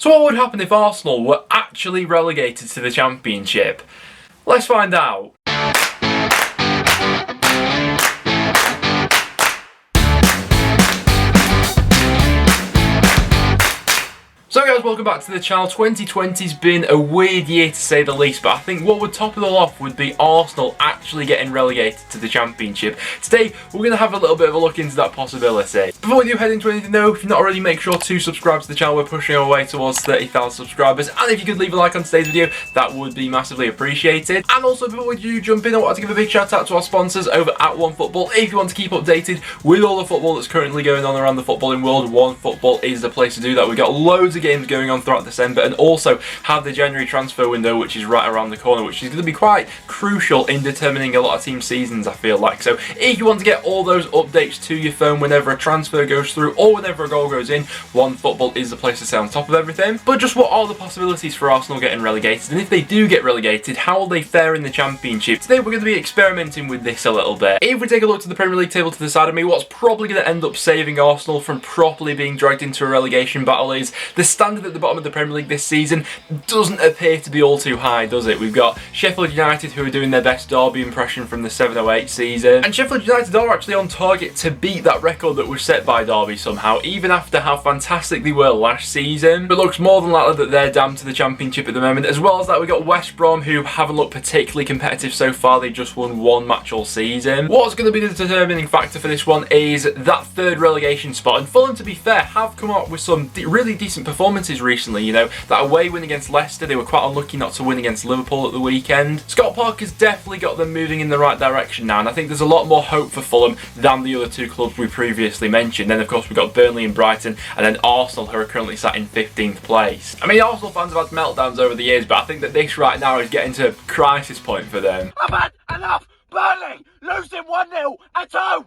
So what would happen if Arsenal were actually relegated to the Championship? Let's find out. So guys, welcome back to the channel. 2020's been a weird year to say the least, but I think what would top it all off would be Arsenal actually getting relegated to the Championship. Today, we're going to have a little bit of a look into that possibility. Before we do head into anything though, if you're not already, make sure to subscribe to the channel. We're pushing our way towards 30,000 subscribers, and if you could leave a like on today's video, that would be massively appreciated. And also, before we do jump in, I want to give a big shout out to our sponsors over at OneFootball. If you want to keep updated with all the football that's currently going on around the footballing world, OneFootball is the place to do that. We've got loads of games going on throughout December, and also have the January transfer window, which is right around the corner, which is going to be quite crucial in determining a lot of team seasons, I feel like. So if you want to get all those updates to your phone whenever a transfer goes through or whenever a goal goes in, OneFootball is the place to stay on top of everything. But just what are the possibilities for Arsenal getting relegated, and if they do get relegated, how will they fare in the Championship? Today we're going to be experimenting with this a little bit. If we take a look to the Premier League table to the side of me, what's probably going to end up saving Arsenal from properly being dragged into a relegation battle is the standard at the bottom of the Premier League this season doesn't appear to be all too high, does it? We've got Sheffield United, who are doing their best Derby impression from the 7-08 season, and Sheffield United are actually on target to beat that record that was set by Derby somehow, even after how fantastic they were last season. But it looks more than likely that they're damned to the Championship at the moment. As well as that, we've got West Brom, who haven't looked particularly competitive so far. They just won one match all season. What's going to be the determining factor for this one is that third relegation spot, and Fulham, to be fair, have come up with some really decent performances recently. You know, that away win against Leicester, they were quite unlucky not to win against Liverpool at the weekend. Scott Parker's definitely got them moving in the right direction now, and I think there's a lot more hope for Fulham than the other two clubs we previously mentioned. Then of course we've got Burnley and Brighton, and then Arsenal, who are currently sat in 15th place. I mean, Arsenal fans have had meltdowns over the years, but I think that this right now is getting to a crisis point for them. I've had enough! Burnley losing 1-0 at home!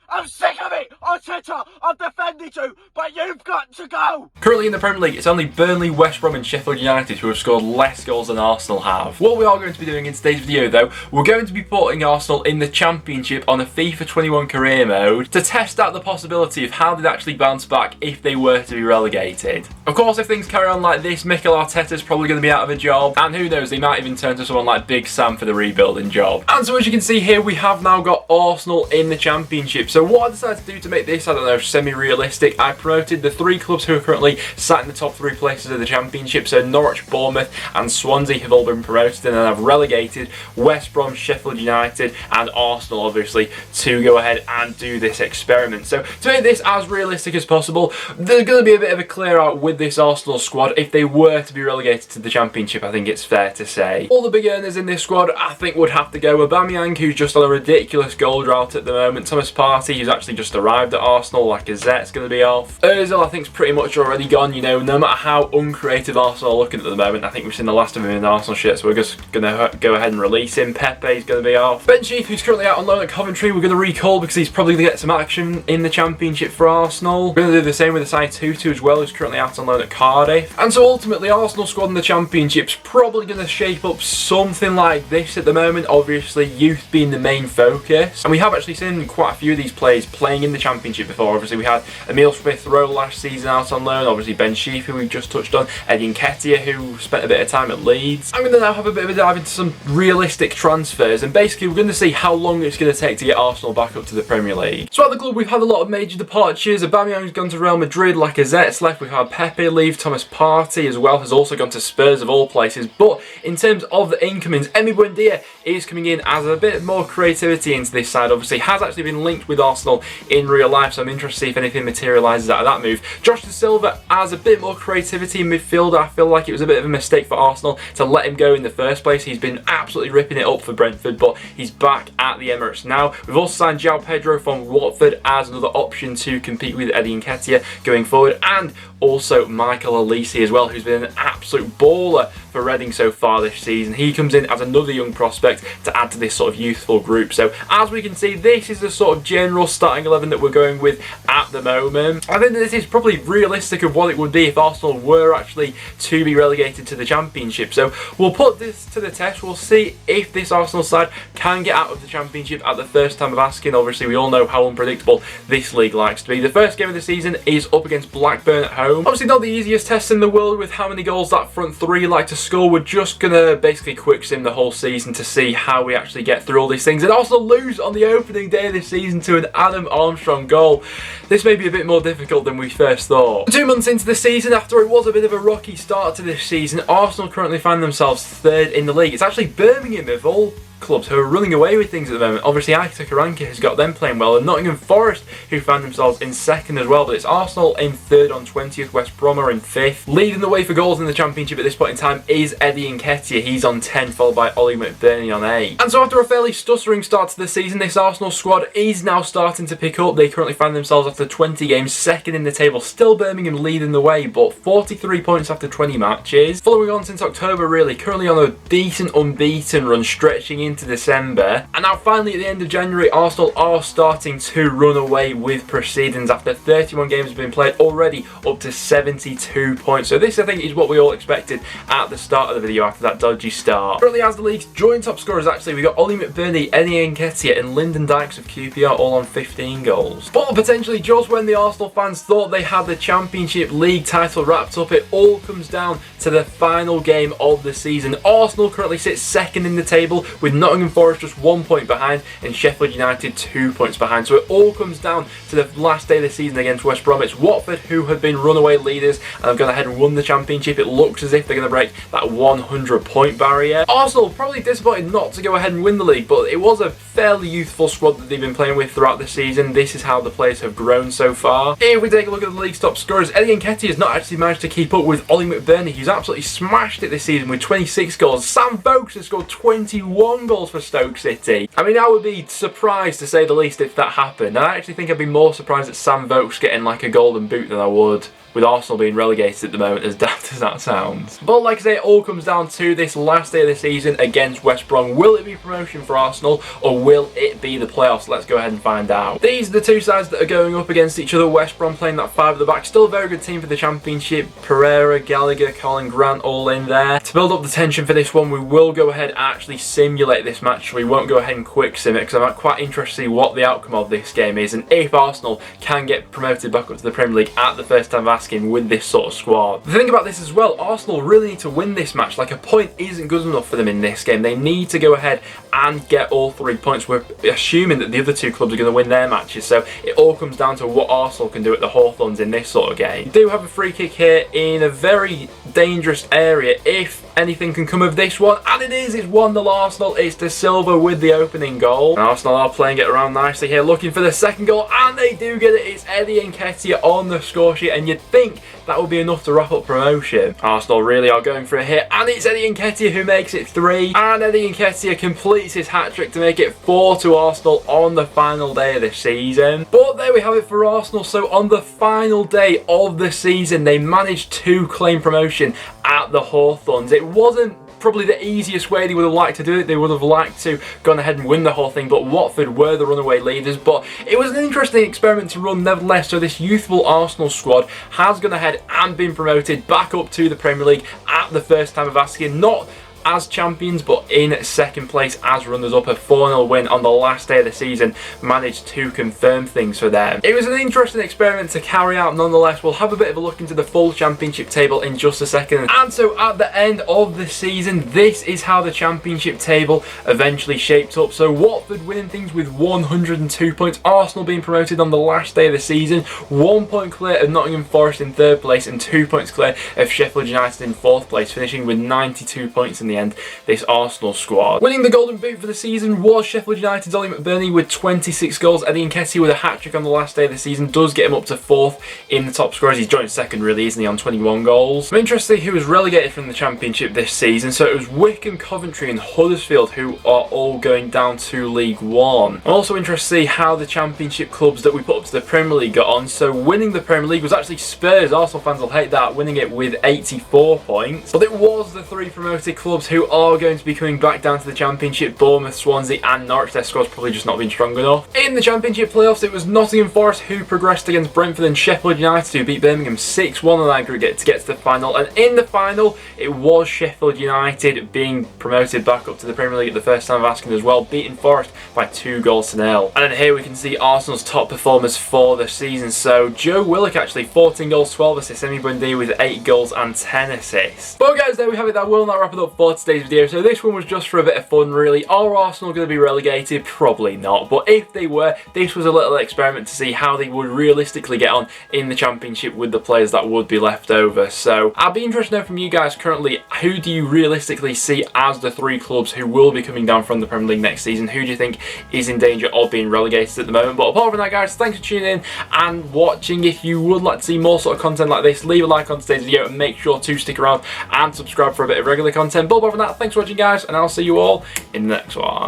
I'm sick of it! On Twitter, I've defended you, but you've got to go! Currently in the Premier League, it's only Burnley, West Brom and Sheffield United who have scored less goals than Arsenal have. What we are going to be doing in today's video though, we're going to be putting Arsenal in the Championship on a FIFA 21 career mode to test out the possibility of how they'd actually bounce back if they were to be relegated. Of course, if things carry on like this, Mikel Arteta's probably going to be out of a job, and who knows, they might even turn to someone like Big Sam for the rebuilding job. And so as you can see here, we have now got Arsenal in the Championship. So what I decided to do to make this, I don't know, semi-realistic, I promoted the three clubs who are currently sat in the top three places of the Championship. So Norwich, Bournemouth and Swansea have all been promoted, and then I've relegated West Brom, Sheffield United and Arsenal, obviously, to go ahead and do this experiment. So to make this as realistic as possible, there's going to be a bit of a clear out with this Arsenal squad if they were to be relegated to the Championship, I think it's fair to say. All the big earners in this squad, I think, would have to go. Aubameyang, who's just on a ridiculous goal drought at the moment. Thomas Partey, who's actually just arrived at Arsenal. Lacazette's going to be off. Ozil, I think, is pretty much already gone. You know, no matter how uncreative Arsenal are looking at the moment, I think we've seen the last of him in an Arsenal shirt, so we're just going to go ahead and release him. Pepe's going to be off. Ben Sheaf, who's currently out on loan at Coventry, we're going to recall because he's probably going to get some action in the Championship for Arsenal. We're going to do the same with Asai Tutu as well, who's currently out on loan at Cardiff. And so ultimately, Arsenal squad in the Championship's probably going to shape up something like this at the moment. Obviously, youth being the main focus. And we have actually seen quite a few of these players playing in the Championship before. Obviously, we had Emile Smith-Rowe last season out on loan. Obviously, Ben Sheaf, who we've just touched on. Eddie Nketiah, who spent a bit of time at Leeds. I'm going to now have a bit of a dive into some realistic transfers, and basically we're going to see how long it's going to take to get Arsenal back up to the Premier League. So at the club, we've had a lot of major departures. Aubameyang's gone to Real Madrid. Lacazette's left. We've had Pepe leave. Thomas Partey as well has also gone to Spurs of all places. But in terms of the incomings, Emi Buendia is coming in as a bit more creativity into this side. Obviously, has actually been linked with Arsenal in real life, so I'm interested to see if anything materialises out of that move. Josh Da Silva has a bit more creativity in midfield. I feel like it was a bit of a mistake for Arsenal to let him go in the first place. He's been absolutely ripping it up for Brentford, but he's back at the Emirates now. We've also signed João Pedro from Watford as another option to compete with Eddie Nketiah going forward, and also Michael Olise as well, who's been an absolute baller for Reading so far this season. He comes in as another young prospect to add to this sort of youthful group. So as we can see, this is the sort of general starting 11 that we're going with at the moment. I think that this is probably realistic of what it would be if Arsenal were actually to be relegated to the Championship. So we'll put this to the test. We'll see if this Arsenal side can get out of the Championship at the first time of asking. Obviously, we all know how unpredictable this league likes to be. The first game of the season is up against Blackburn at home. home. Obviously not the easiest test in the world with how many goals that front three like to score. We're just gonna basically quick sim the whole season to see how we actually get through all these things, and also lose on the opening day of this season to an Adam Armstrong goal. This may be a bit more difficult than we first thought. 2 months into the season, after it was a bit of a rocky start to this season, Arsenal currently find themselves third in the league. It's actually Birmingham of all clubs who are running away with things at the moment. Obviously Aika Karanka has got them playing well, and Nottingham Forest who found themselves in second as well, but it's Arsenal in third on 20th, West Brom are in 5th. Leading the way for goals in the Championship at this point in time is Eddie Nketiah. He's on 10, followed by Ollie McBurney on 8. And so after a fairly stuttering start to the season, this Arsenal squad is now starting to pick up. They currently find themselves after 20 games second in the table. Still Birmingham leading the way, but 43 points after 20 matches. Following on since October really, currently on a decent unbeaten run stretching into December. And now finally at the end of January, Arsenal are starting to run away with proceedings after 31 games have been played, already up to 72 points. So this I think is what we all expected at the start of the video after that dodgy start. Currently as the league's joint top scorers actually, we got Ollie McBurney, Eddie Nketiah and Lyndon Dykes of QPR all on 15 goals. But potentially just when the Arsenal fans thought they had the Championship League title wrapped up, it all comes down to the final game of the season. Arsenal currently sits second in the table with Nottingham Forest just 1 point behind and Sheffield United 2 points behind. So it all comes down to the last day of the season against West Brom. It's Watford who have been runaway leaders and have gone ahead and won the Championship. It looks as if they're going to break that 100 point barrier. Arsenal probably disappointed not to go ahead and win the league, but it was a fairly youthful squad that they've been playing with throughout the season. This is how the players have grown so far. If we take a look at the league's top scorers, Eddie Nketiah has not actually managed to keep up with Ollie McBurney, who's absolutely smashed it this season with 26 goals. Sam Vokes has scored 21 goals for Stoke City. I mean, I would be surprised to say the least if that happened. I actually think I'd be more surprised at Sam Vokes getting like a golden boot than I would with Arsenal being relegated at the moment, as daft as that sounds. But like I say, it all comes down to this last day of the season against West Brom. Will it be promotion for Arsenal or will it be the playoffs? Let's go ahead and find out. These are the two sides that are going up against each other. West Brom playing that 5 at the back. Still a very good team for the Championship. Pereira, Gallagher, Colin Grant all in there. To build up the tension for this one, we will go ahead and actually simulate this match. We won't go ahead and quick sim it because I'm quite interested to see what the outcome of this game is and if Arsenal can get promoted back up to the Premier League at the first time of asking with this sort of squad. The thing about this as well, Arsenal really need to win this match. Like, a point isn't good enough for them in this game. They need to go ahead and get all 3 points. We're assuming that the other two clubs are going to win their matches, so it all comes down to what Arsenal can do at the Hawthorns in this sort of game. We do have a free kick here in a very dangerous area if anything can come of this one, and it is. It's 1-0 Arsenal. It's De Silva with the opening goal. And Arsenal are playing it around nicely here, looking for the second goal, and they do get it. It's Eddie Nketiah on the score sheet, and you'd think that would be enough to wrap up promotion. Arsenal really are going for a hit, and it's Eddie Nketiah who makes it 3, and Eddie Nketiah completes his hat-trick to make it 4 to Arsenal on the final day of the season. But there we have it for Arsenal. So on the final day of the season, they managed to claim promotion at the Hawthorns. It wasn't probably the easiest way they would have liked to do it. They would have liked to gone ahead and win the whole thing, but Watford were the runaway leaders. But it was an interesting experiment to run nevertheless. So this youthful Arsenal squad has gone ahead and been promoted back up to the Premier League at the first time of asking, not as champions but in second place as runners up. A 4-0 win on the last day of the season managed to confirm things for them. It was an interesting experiment to carry out nonetheless. We'll have a bit of a look into the full Championship table in just a second. And so at the end of the season, this is how the Championship table eventually shaped up. So Watford winning things with 102 points, Arsenal being promoted on the last day of the season, 1 point clear of Nottingham Forest in 3rd place and 2 points clear of Sheffield United in 4th place, finishing with 92 points in the end, this Arsenal squad. Winning the golden boot for the season was Sheffield United's Ollie McBurney with 26 goals. Eddie Nketiah with a hat-trick on the last day of the season does get him up to 4th in the top scorers. He's joined 2nd really, isn't he, on 21 goals. I'm interested who was relegated from the Championship this season. So it was Wycombe, Coventry and Huddersfield who are all going down to League One. I'm also interested to see how the Championship clubs that we put up to the Premier League got on. So winning the Premier League was actually Spurs. Arsenal fans will hate that, winning it with 84 points. But it was the 3 promoted clubs clubs who are going to be coming back down to the Championship: Bournemouth, Swansea and Norwich. Their squad's probably just not been strong enough. In the Championship playoffs, it was Nottingham Forest who progressed against Brentford, and Sheffield United who beat Birmingham 6-1 on that group to get to the final. And in the final, it was Sheffield United being promoted back up to the Premier League at the first time of asking as well, beating Forest by 2-0. And then here we can see Arsenal's top performers for the season. So Joe Willock actually 14 goals, 12 assists, Emi Buendia with 8 goals and 10 assists. But guys, there we have it. That will not wrap it up for today's video. So this one was just for a bit of fun really. Are Arsenal going to be relegated? Probably not. But if they were, this was a little experiment to see how they would realistically get on in the Championship with the players that would be left over. So I'd be interested to know from you guys currently, who do you realistically see as the 3 clubs who will be coming down from the Premier League next season? Who do you think is in danger of being relegated at the moment? But apart from that guys, thanks for tuning in and watching. If you would like to see more sort of content like this, leave a like on today's video and make sure to stick around and subscribe for a bit of regular content. But apart from that, thanks for watching guys, and I'll see you all in the next one.